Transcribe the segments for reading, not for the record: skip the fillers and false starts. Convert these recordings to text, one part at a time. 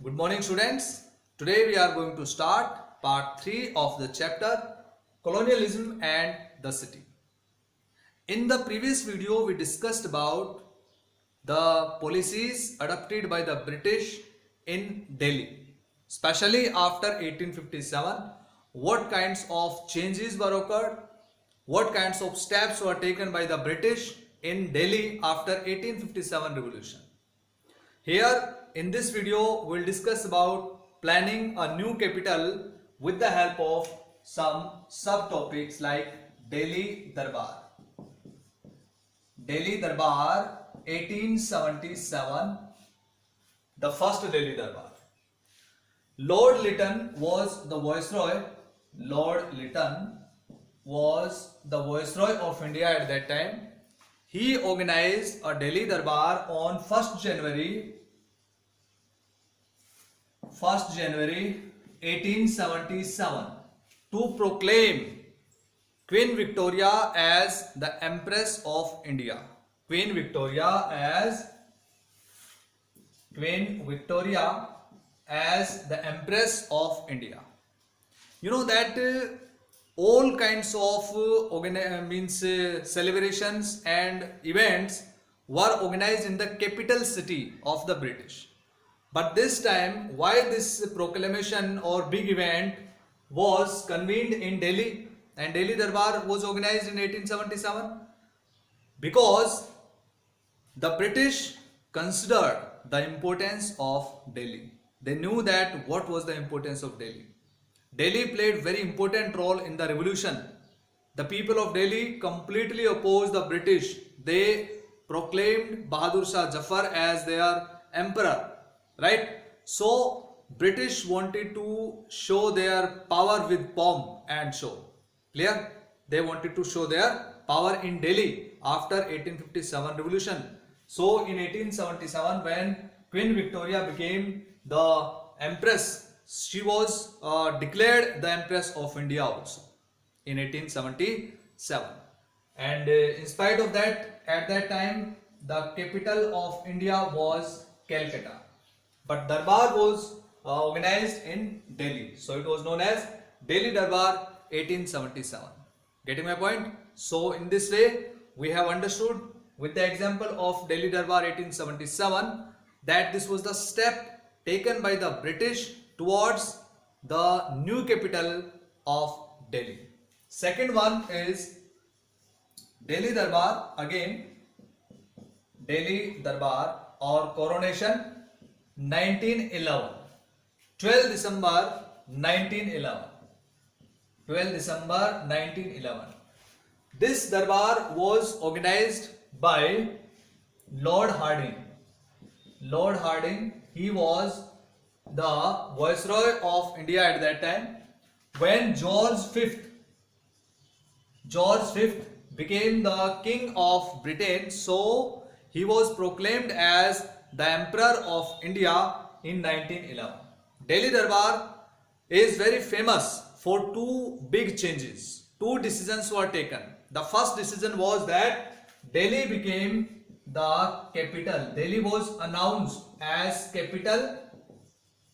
Good morning, students. Today we are going to start part 3 of the chapter Colonialism and the City. In the previous video, we discussed about the policies adopted by the British in Delhi, especially after 1857. What kinds of changes were occurred? What kinds of steps were taken by the British in Delhi after 1857 revolution? Here in this video we will discuss about planning a new capital with the help of some subtopics like Delhi Darbar. Delhi Darbar 1877, the first Delhi Darbar. Lord Lytton was the Viceroy. Lord Lytton was the Viceroy of India at that time. He organized a Delhi Darbar on 1st January 1877 to proclaim Queen Victoria as the Empress of India. Queen Victoria as the Empress of India. You know that all kinds of celebrations and events were organized in the capital city of the British. But this time, why this proclamation or big event was convened in Delhi and Delhi Darbar was organized in 1877? Because the British considered the importance of Delhi. They knew that what was the importance of Delhi. Delhi played very important role in the revolution. The people of Delhi completely opposed the British. They proclaimed Bahadur Shah Jafar as their emperor. Right? So British wanted to show their power with pomp and show. Clear? They wanted to show their power in Delhi after 1857 revolution. So in 1877 when Queen Victoria became the Empress, she was declared the Empress of India also in 1877. And in spite of that, at that time the capital of India was Calcutta. But Darbar was organized in Delhi. So it was known as Delhi Darbar 1877. Getting my point? So in this way, we have understood with the example of Delhi Darbar 1877 that this was the step taken by the British towards the new capital of Delhi. Second one is Delhi Darbar, again Delhi Darbar or coronation 1911, 12 December 1911. 12 December 1911. This Darbar was organized by Lord Hardinge. Lord Hardinge, he was the Viceroy of India at that time. When George V became the King of Britain, so he was proclaimed as the Emperor of India in 1911. Delhi Darbar is very famous for two big changes. Two decisions were taken. The first decision was that Delhi became the capital. Delhi was announced as capital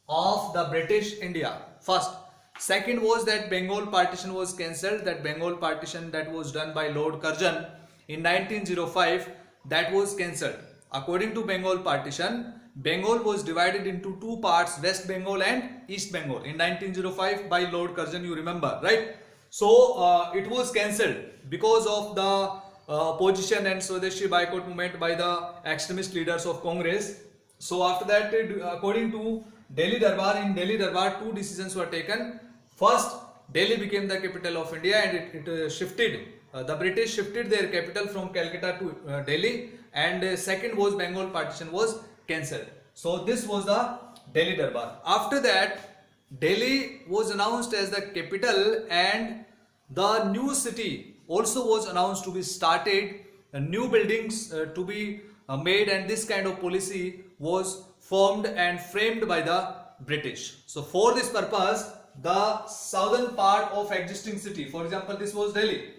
of the British India. First. Second was that Bengal partition was cancelled. That Bengal partition that was done by Lord Curzon in 1905, that was cancelled. According to Bengal partition, Bengal was divided into two parts, West Bengal and East Bengal in 1905 by Lord Curzon, you remember, right? So it was cancelled because of the opposition and Swadeshi boycott movement by the extremist leaders of Congress. So after that, according to Delhi Darbar, in Delhi Darbar, two decisions were taken. First, Delhi became the capital of India and it shifted. The British shifted their capital from Calcutta to Delhi, and second was Bengal partition was cancelled. So this was the Delhi Darbar. After that, Delhi was announced as the capital and the new city also was announced to be started, new buildings to be made, and this kind of policy was formed and framed by the British. So for this purpose, the southern part of existing city, for example, this was Delhi,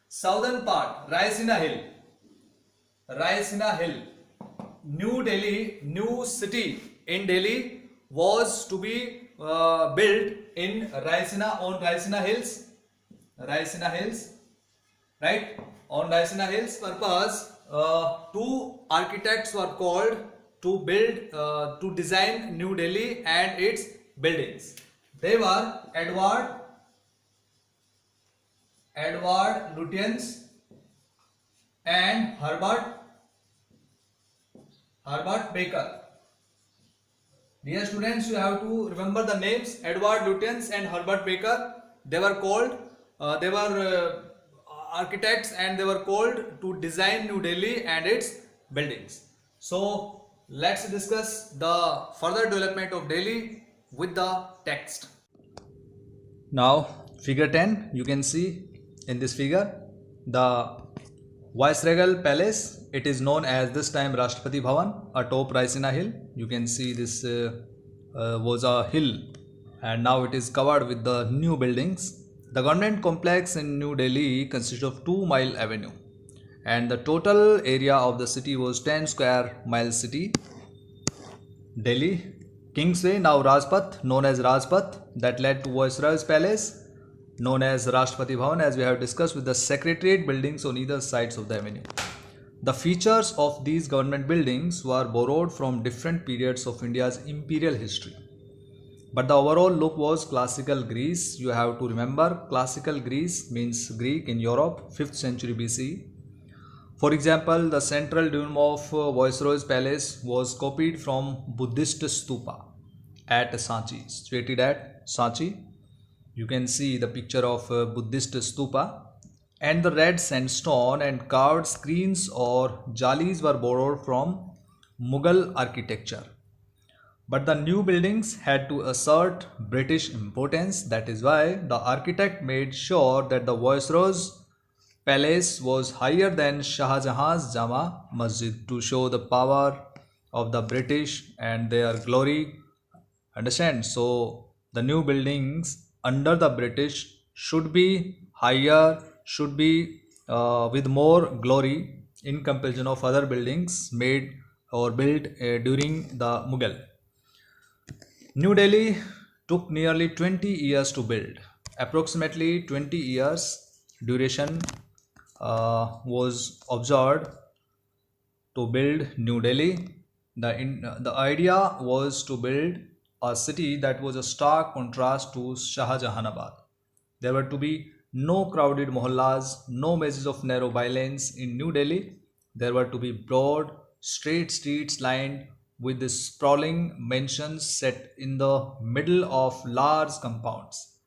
southern part, Raisina Hill, New Delhi, new city in Delhi was to be built in Raisina Hills, Raisina Hills, right? On Raisina Hills purpose, two architects were called to to design New Delhi and its buildings. They were Edward Lutyens and Herbert Baker. Dear students, you have to remember the names Edward Lutyens and Herbert Baker. They were called, they were architects, and they were called to design New Delhi and its buildings. So let's discuss the further development of Delhi with the text. Now, figure 10, you can see in this figure the Viceregal Palace. It is known as this time Rashtrapati Bhavan atop Raisina Hill. You can see this was a hill, and now it is covered with the new buildings. The government complex in New Delhi consists of 2-mile avenue, and the total area of the city was 10 square mile city. Delhi Kingsway, now Rajpath, known as Rajpath, that led to Viceroy's Palace, known as Rashtrapati Bhavan, as we have discussed, with the secretariat buildings on either sides of the avenue. The features of these government buildings were borrowed from different periods of India's imperial history. But the overall look was classical Greece. You have to remember, classical Greece means Greek in Europe, 5th century BC. For example, the central dome of Viceroy's Palace was copied from Buddhist stupa at Sanchi, situated at Sanchi. You can see the picture of Buddhist stupa, and the red sandstone and carved screens or jalis were borrowed from Mughal architecture. But the new buildings had to assert British importance. That is why the architect made sure that the Viceroy's Palace was higher than Shah Jahan's Jama Masjid to show the power of the British and their glory. Understand? So the new buildings under the British should be higher, should be with more glory in comparison of other buildings made or built during the Mughal. New Delhi took nearly 20 years to build. Approximately 20 years duration was observed to build New Delhi. The idea was to build a city that was a stark contrast to Shah Jahanabad. There were to be no crowded mohallas, no mazes of narrow bylanes in New Delhi. There were to be broad, straight streets lined with the sprawling mansions set in the middle of large compounds.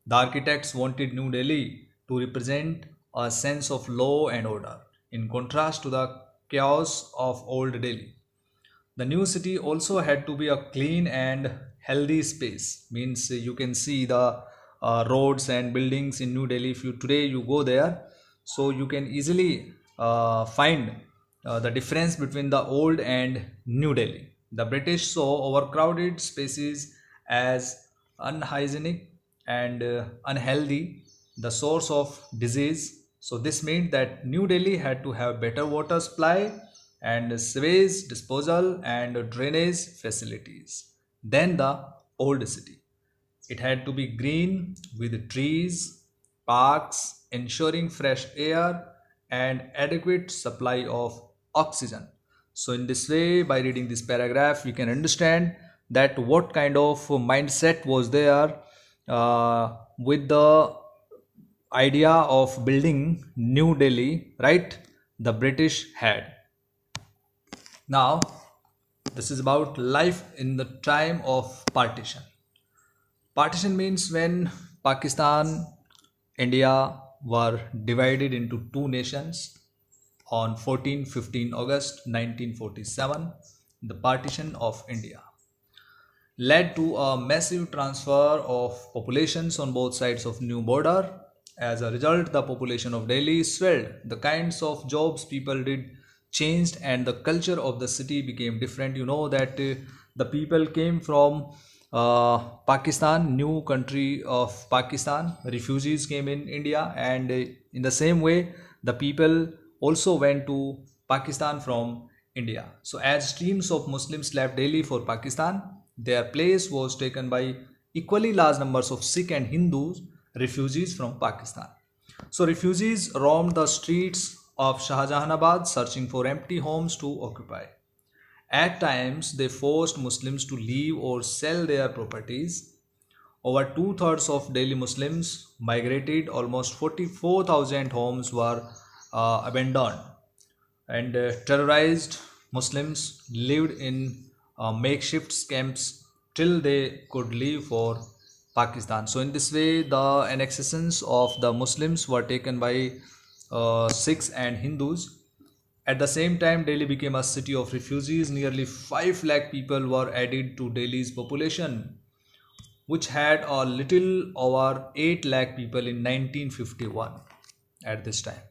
The architects wanted New Delhi to represent a sense of law and order, in contrast to the chaos of old Delhi. The new city also had to be a clean and healthy space. Means you can see the roads and buildings in New Delhi. If you today you go there, so you can easily find the difference between the old and New Delhi. The British saw overcrowded spaces as unhygienic and unhealthy, the source of disease. So this meant that New Delhi had to have better water supply and sewage disposal and drainage facilities than the old city. It had to be green with trees, parks, ensuring fresh air and adequate supply of oxygen. So in this way, by reading this paragraph, we can understand that what kind of mindset was there with the idea of building New Delhi, right? The British had. Now, this is about life in the time of partition. Partition means when Pakistan, India were divided into two nations on 14-15 August 1947. The partition of India led to a massive transfer of populations on both sides of new border. As a result, the population of Delhi swelled. The kinds of jobs people did changed, and the culture of the city became different. You know that the people came from Pakistan, new country of Pakistan. Refugees came in India, and in the same way, the people also went to Pakistan from India. So as streams of Muslims left Delhi for Pakistan, Their place was taken by equally large numbers of Sikh and Hindus refugees from Pakistan. So refugees roamed the streets of Shahjahanabad searching for empty homes to occupy. At times, they forced Muslims to leave or sell their properties. Over two-thirds of Delhi Muslims migrated. Almost 44,000 homes were abandoned, and terrorized Muslims lived in makeshift camps till they could leave for Pakistan. So, in this way, the annexations of the Muslims were taken by Sikhs and Hindus. At the same time, Delhi became a city of refugees. Nearly 5 lakh people were added to Delhi's population, which had a little over 8 lakh people in 1951 at this time.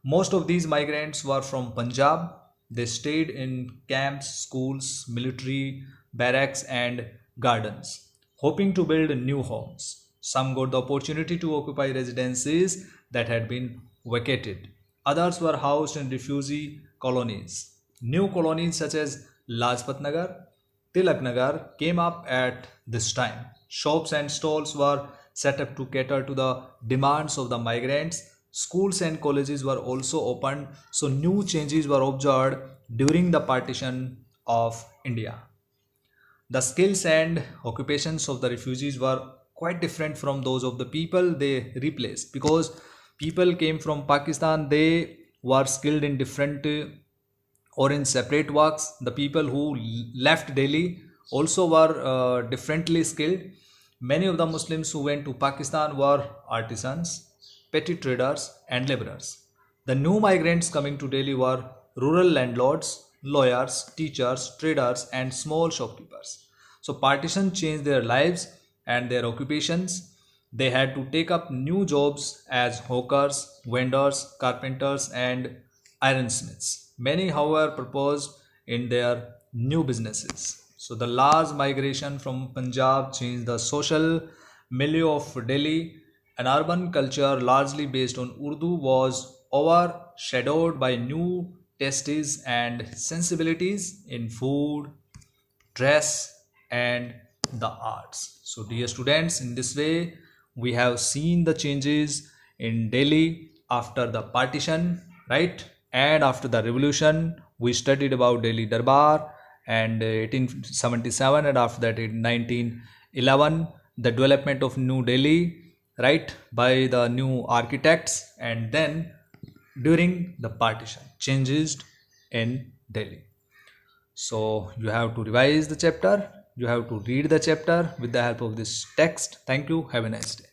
Most of these migrants were from Punjab. They stayed in camps, schools, military barracks, and gardens, hoping to build new homes. Some got the opportunity to occupy residences that had been vacated. Others were housed in refugee colonies. New colonies such as Lajpat Nagar, Tilak Nagar came up at this time. Shops and stalls were set up to cater to the demands of the migrants. Schools and colleges were also opened, so new changes were observed during the partition of India. The skills and occupations of the refugees were quite different from those of the people they replaced, because people came from Pakistan, they were skilled in different or in separate works. The people who left Delhi also were differently skilled. Many of the Muslims who went to Pakistan were artisans, petty traders, and laborers. The new migrants coming to Delhi were rural landlords, lawyers, teachers, traders, and small shopkeepers. So, partition changed their lives and their occupations. They had to take up new jobs as hawkers, vendors, carpenters, and ironsmiths. Many, however, proposed in their new businesses. So, the large migration from Punjab changed the social milieu of Delhi. An urban culture largely based on Urdu was overshadowed by new tastes and sensibilities in food, dress, and the arts. So, dear students, in this way, we have seen the changes in Delhi after the partition, right? And after the revolution, we studied about Delhi Darbar and 1877, and after that in 1911, the development of New Delhi, right, by the new architects, and then during the partition, changes in Delhi. So you have to revise the chapter, you have to read the chapter with the help of this text. Thank you. Have a nice day.